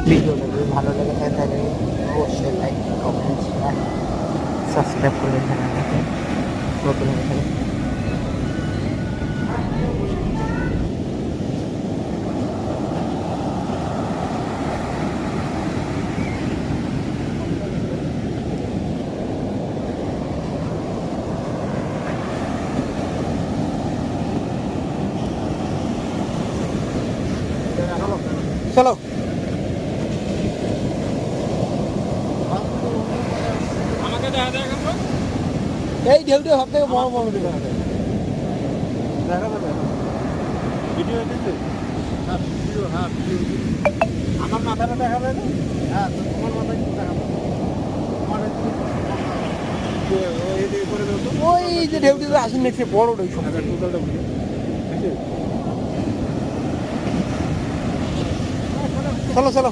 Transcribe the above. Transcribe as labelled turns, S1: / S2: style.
S1: ভিডিওটা যদি ভালো লেগে থাকে তাহলে অবশ্যই লাইক কমেন্ট সাবস্ক্রাইব করে চ্যানেলটাকে নতুন হয়ে থাকে। চলো
S2: আমাকে দেখা যায় এখন
S1: এই ঢেউটা সব থেকে বড় বড় ঢেউ
S2: দেখা যাবে ভিডিও দিতে হ্যাঁ ভিডিও আমার মাথাটা দেখা যায় না হ্যাঁ তো তোমার মাথা কিন্তু দেখা যাবে
S1: ওই যে ঢেউটা আসেন দেখছে বড় ঢেউ সব
S2: টোটালটা বুঝে
S1: চলো চলো